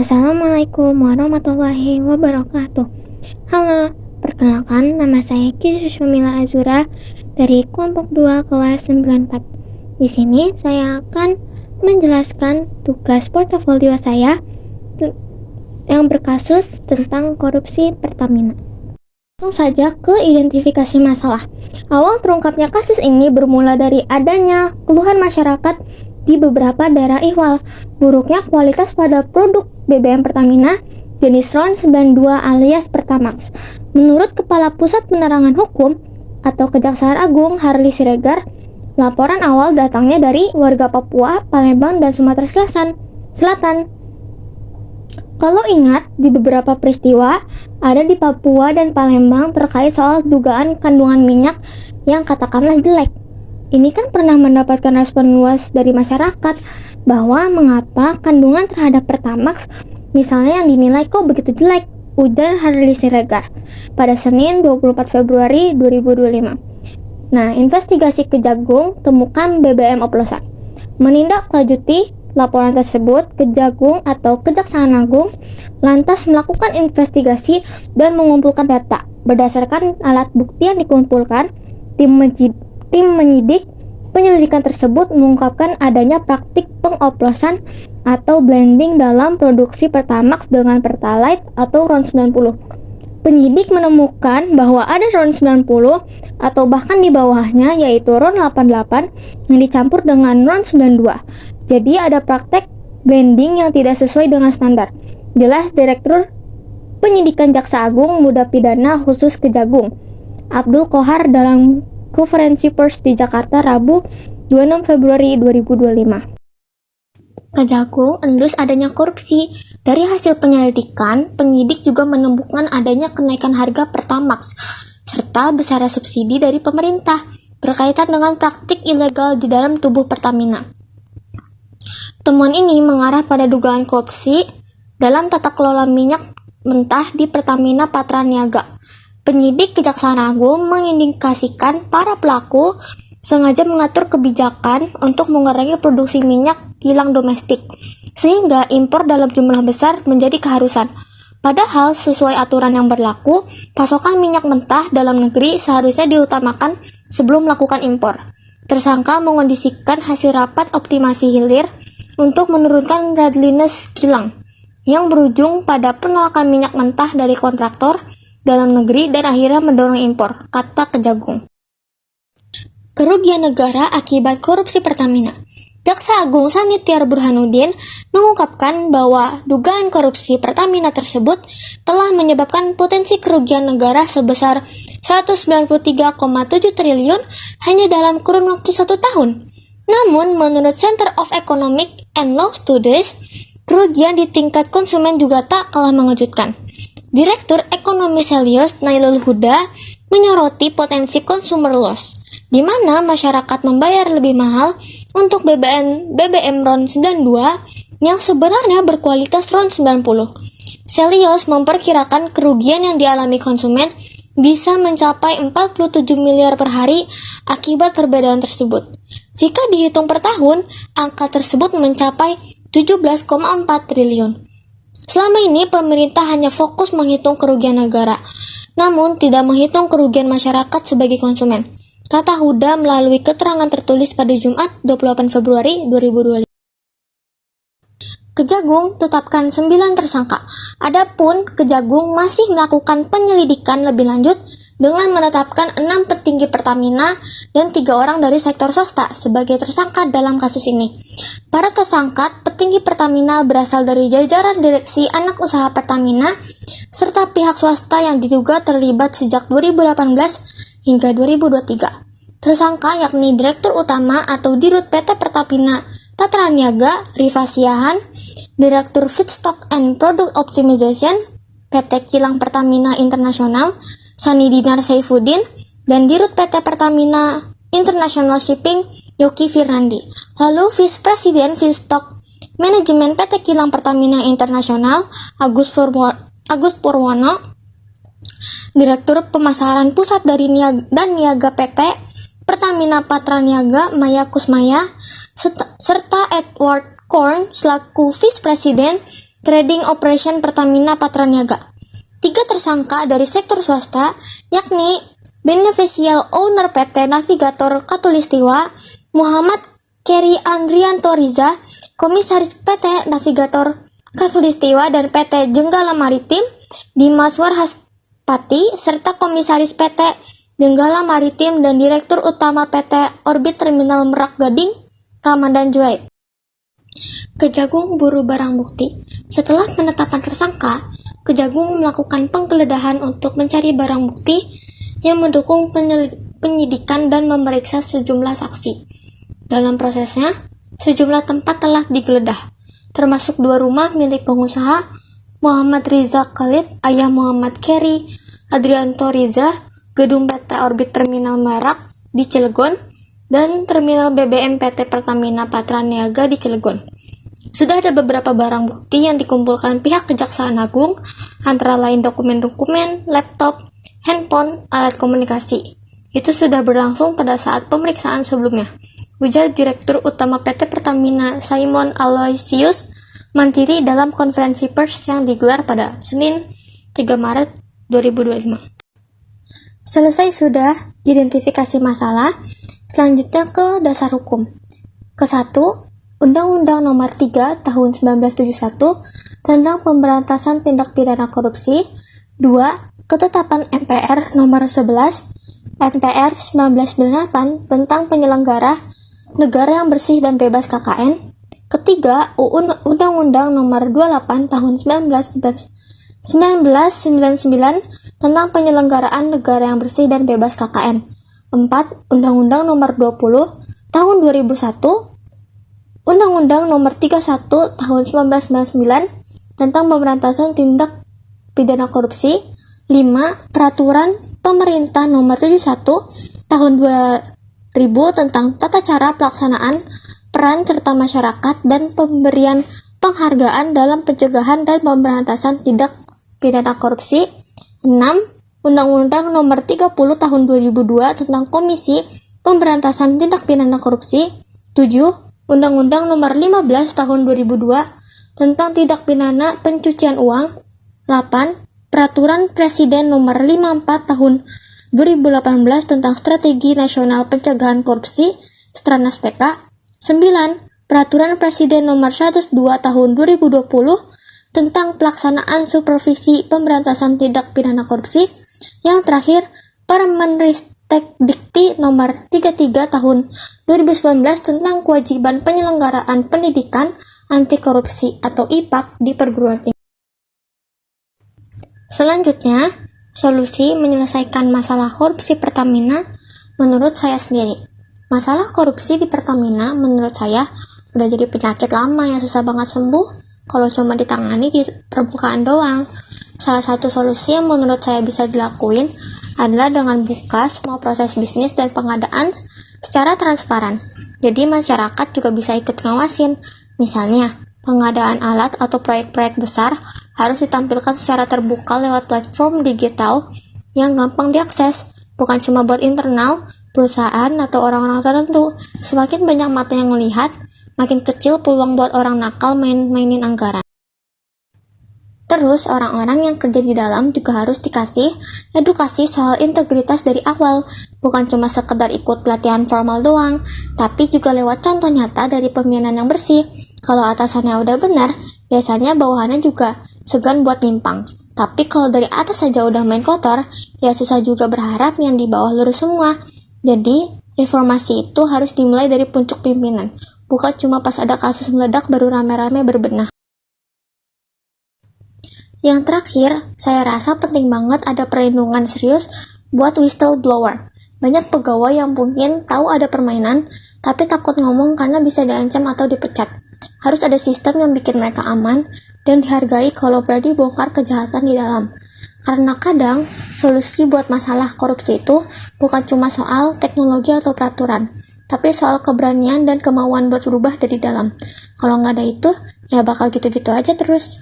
Assalamualaikum warahmatullahi wabarakatuh. Halo, perkenalkan nama saya Ki Sushmila Azura dari kelompok 2 kelas 94. Di sini saya akan menjelaskan tugas portofolio saya yang berkasus tentang korupsi Pertamina. Langsung saja ke identifikasi masalah. Awal terungkapnya kasus ini bermula dari adanya keluhan masyarakat di beberapa daerah ihwal, buruknya kualitas pada produk BBM Pertamina jenis RON 92 alias Pertamax. Menurut Kepala Pusat Penerangan Hukum atau Kejaksaan Agung Harli Siregar, laporan awal datangnya dari warga Papua, Palembang, dan Sumatera Selatan. Kalau ingat, di beberapa peristiwa ada di Papua dan Palembang terkait soal dugaan kandungan minyak yang katakanlah jelek. Ini kan pernah mendapatkan respon luas dari masyarakat bahwa mengapa kandungan terhadap Pertamax misalnya yang dinilai kok begitu jelek, ujar Harli Siregar pada Senin 24 Februari 2025. Nah, investigasi Kejagung temukan BBM oplosan. Menindaklanjuti laporan tersebut, Kejagung atau Kejaksaan Agung lantas melakukan investigasi dan mengumpulkan data. Berdasarkan alat bukti yang dikumpulkan, tim penyidik penyelidikan tersebut mengungkapkan adanya praktik pengoplosan atau blending dalam produksi Pertamax dengan Pertalite atau RON 90. Penyidik menemukan bahwa ada RON 90 atau bahkan di bawahnya yaitu RON 88 yang dicampur dengan RON 92. Jadi ada praktek blending yang tidak sesuai dengan standar. Jelas Direktur Penyidikan Jaksa Agung Muda Pidana Khusus Kejagung Abdul Kohar dalam konferensi pers di Jakarta Rabu 26 Februari 2025. Kejagung endus adanya korupsi. Dari hasil penyelidikan, penyidik juga menemukan adanya kenaikan harga Pertamax serta besar subsidi dari pemerintah berkaitan dengan praktik ilegal di dalam tubuh Pertamina. Temuan ini mengarah pada dugaan korupsi dalam tata kelola minyak mentah di Pertamina Patraniaga. Penyidik Kejaksaan Agung mengindikasikan para pelaku sengaja mengatur kebijakan untuk mengurangi produksi minyak kilang domestik, sehingga impor dalam jumlah besar menjadi keharusan. Padahal sesuai aturan yang berlaku, pasokan minyak mentah dalam negeri seharusnya diutamakan sebelum melakukan impor. Tersangka mengondisikan hasil rapat optimasi hilir untuk menurunkan readiness kilang, yang berujung pada penolakan minyak mentah dari kontraktor dalam negeri dan akhirnya mendorong impor, kata Kejagung. Kerugian negara akibat korupsi Pertamina. Jaksa Agung Sanitiar Burhanuddin mengungkapkan bahwa dugaan korupsi Pertamina tersebut telah menyebabkan potensi kerugian negara sebesar 193,7 triliun hanya dalam kurun waktu 1 tahun. Namun, menurut Center of Economic and Law Studies, kerugian di tingkat konsumen juga tak kalah mengejutkan. Direktur Ekonomi Selios Nailul Huda menyoroti potensi consumer loss, di mana masyarakat membayar lebih mahal untuk BBM RON 92 yang sebenarnya berkualitas RON 90. Selios memperkirakan kerugian yang dialami konsumen bisa mencapai 47 miliar per hari akibat perbedaan tersebut. Jika dihitung per tahun, angka tersebut mencapai 17,4 triliun. Selama ini pemerintah hanya fokus menghitung kerugian negara, namun tidak menghitung kerugian masyarakat sebagai konsumen, kata Huda melalui keterangan tertulis pada Jumat 28 Februari 2025. Kejagung tetapkan 9 tersangka. Adapun Kejagung masih melakukan penyelidikan lebih lanjut dengan menetapkan 6 petinggi Pertamina dan 3 orang dari sektor swasta sebagai tersangka dalam kasus ini. Para tersangka petinggi Pertamina berasal dari jajaran direksi anak usaha Pertamina serta pihak swasta yang diduga terlibat sejak 2018 hingga 2023. Tersangka yakni Direktur Utama atau Dirut PT Pertamina Patraniaga Rifa Siahan, Direktur Feedstock and Product Optimization PT Kilang Pertamina Internasional Sani Dinar Saifuddin, dan Dirut PT Pertamina International Shipping Yoki Firnandi. Lalu Vice Presiden Feedstock Manajemen PT Kilang Pertamina Internasional Agus Purwono, Direktur Pemasaran Pusat dari Niaga PT Pertamina Patraniaga Maya Kusmaya, serta Edward Korn selaku Vice Presiden trading operation Pertamina Patraniaga. 3 tersangka dari sektor swasta, yakni beneficial owner PT Navigator Katulistiwa, Muhammad Keri Andrianto Riza, Komisaris PT Navigator Katulistiwa dan PT Jenggala Maritim, Dimas Warhaspati, serta Komisaris PT Jenggala Maritim dan Direktur Utama PT Orbit Terminal Merak Gading, Ramadan Juaid. Kejagung buru barang bukti. Setelah penetapan tersangka, Kejagung melakukan penggeledahan untuk mencari barang bukti yang mendukung penyidikan dan memeriksa sejumlah saksi. Dalam prosesnya, sejumlah tempat telah digeledah, termasuk 2 rumah milik pengusaha Muhammad Riza Khalid, ayah Muhammad Keri Adrianto Riza, gedung PT Orbit Terminal Merak di Cilegon, dan terminal BBM PT Pertamina Patraniaga di Cilegon. Sudah ada beberapa barang bukti yang dikumpulkan pihak Kejaksaan Agung, antara lain dokumen-dokumen, laptop, handphone, alat komunikasi. Itu sudah berlangsung pada saat pemeriksaan sebelumnya, ujar Direktur Utama PT Pertamina Simon Aloysius Mantiri dalam konferensi pers yang digelar pada Senin 3 Maret 2025. Selesai sudah identifikasi masalah, selanjutnya ke dasar hukum. Ke-1, Undang-Undang Nomor 3 Tahun 1971 tentang Pemberantasan Tindak Pidana Korupsi. 2. Ketetapan MPR Nomor 11 MPR 1998 tentang penyelenggara negara yang bersih dan bebas KKN. Ketiga, Undang-Undang Nomor 28 Tahun 1999 tentang penyelenggaraan negara yang bersih dan bebas KKN. 4. Undang-Undang Nomor 20 Tahun 2001, Undang-Undang Nomor 31 Tahun 1999 tentang Pemberantasan Tindak Pidana Korupsi. 5. Peraturan Pemerintah Nomor 71 Tahun 2000 tentang tata cara pelaksanaan peran serta masyarakat dan pemberian penghargaan dalam pencegahan dan pemberantasan tindak pidana korupsi. 6. Undang-Undang Nomor 30 Tahun 2002 tentang Komisi Pemberantasan Tindak Pidana Korupsi. 7. Undang-Undang Nomor 15 Tahun 2002 tentang tindak pidana pencucian uang. 8. Peraturan Presiden Nomor 54 Tahun 2018 tentang Strategi Nasional Pencegahan Korupsi Stranas PK. 9. Peraturan Presiden Nomor 102 Tahun 2020 tentang pelaksanaan supervisi pemberantasan tindak pidana korupsi. Yang terakhir, Permenristek Dikti Nomor 33 Tahun 2019 tentang kewajiban penyelenggaraan pendidikan anti korupsi atau IPAK di perguruan tinggi. Selanjutnya, solusi menyelesaikan masalah korupsi Pertamina menurut saya sendiri. Masalah korupsi di Pertamina menurut saya udah jadi penyakit lama yang susah banget sembuh kalau cuma ditangani di permukaan doang. Salah satu solusi yang menurut saya bisa dilakuin adalah dengan buka semua proses bisnis dan pengadaan secara transparan. Jadi masyarakat juga bisa ikut ngawasin. Misalnya, pengadaan alat atau proyek-proyek besar harus ditampilkan secara terbuka lewat platform digital yang gampang diakses, bukan cuma buat internal, perusahaan, atau orang-orang tertentu. Semakin banyak mata yang melihat, makin kecil peluang buat orang nakal main-mainin anggaran. Terus, orang-orang yang kerja di dalam juga harus dikasih edukasi soal integritas dari awal, bukan cuma sekedar ikut pelatihan formal doang, tapi juga lewat contoh nyata dari pemimpinan yang bersih. Kalau atasannya udah benar, biasanya bawahannya juga segan buat nyimpang. Tapi kalau dari atas saja udah main kotor, ya susah juga berharap yang di bawah lurus semua. Jadi, reformasi itu harus dimulai dari puncak pimpinan, bukan cuma pas ada kasus meledak baru rame-rame berbenah. Yang terakhir, saya rasa penting banget ada perlindungan serius buat whistleblower. Banyak pegawai yang mungkin tahu ada permainan, tapi takut ngomong karena bisa diancam atau dipecat. Harus ada sistem yang bikin mereka aman dan dihargai kalau berani bongkar kejahatan di dalam. Karena kadang, solusi buat masalah korupsi itu bukan cuma soal teknologi atau peraturan, tapi soal keberanian dan kemauan buat berubah dari dalam. Kalau nggak ada itu, ya bakal gitu-gitu aja terus.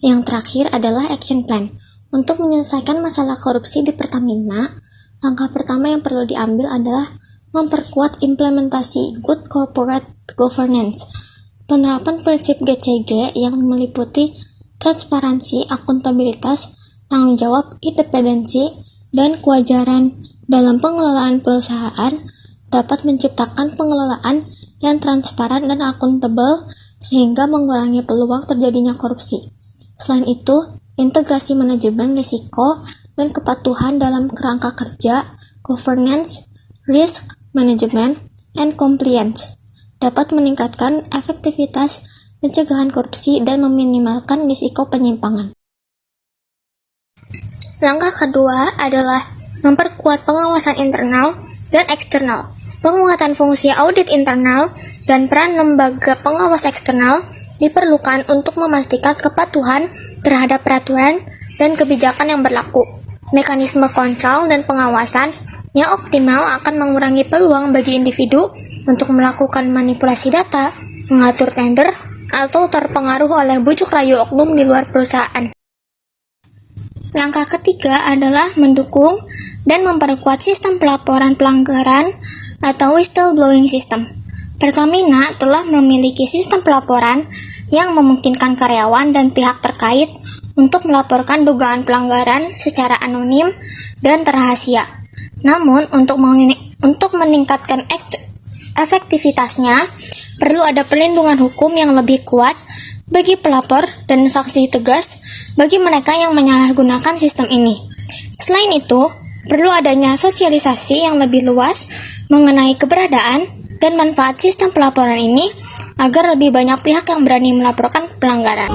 Yang terakhir adalah action plan. Untuk menyelesaikan masalah korupsi di Pertamina, langkah pertama yang perlu diambil adalah memperkuat implementasi good corporate governance. Penerapan prinsip GCG yang meliputi transparansi, akuntabilitas, tanggung jawab, independensi, dan kewajaran dalam pengelolaan perusahaan dapat menciptakan pengelolaan yang transparan dan akuntabel sehingga mengurangi peluang terjadinya korupsi. Selain itu, integrasi manajemen risiko dan kepatuhan dalam kerangka kerja, governance, risk management, and compliance dapat meningkatkan efektivitas pencegahan korupsi dan meminimalkan risiko penyimpangan. Langkah kedua adalah memperkuat pengawasan internal dan eksternal. Penguatan fungsi audit internal dan peran lembaga pengawas eksternal diperlukan untuk memastikan kepatuhan terhadap peraturan dan kebijakan yang berlaku. Mekanisme kontrol dan pengawasan yang optimal akan mengurangi peluang bagi individu untuk melakukan manipulasi data, mengatur tender, atau terpengaruh oleh bujuk rayu oknum di luar perusahaan. Langkah ketiga adalah mendukung dan memperkuat sistem pelaporan pelanggaran atau whistleblowing system. Pertamina telah memiliki sistem pelaporan yang memungkinkan karyawan dan pihak terkait untuk melaporkan dugaan pelanggaran secara anonim dan terrahasia. Namun, untuk meningkatkan efektivitasnya, perlu ada perlindungan hukum yang lebih kuat bagi pelapor dan sanksi tegas bagi mereka yang menyalahgunakan sistem ini. Selain itu, perlu adanya sosialisasi yang lebih luas mengenai keberadaan dan manfaat sistem pelaporan ini agar lebih banyak pihak yang berani melaporkan pelanggaran.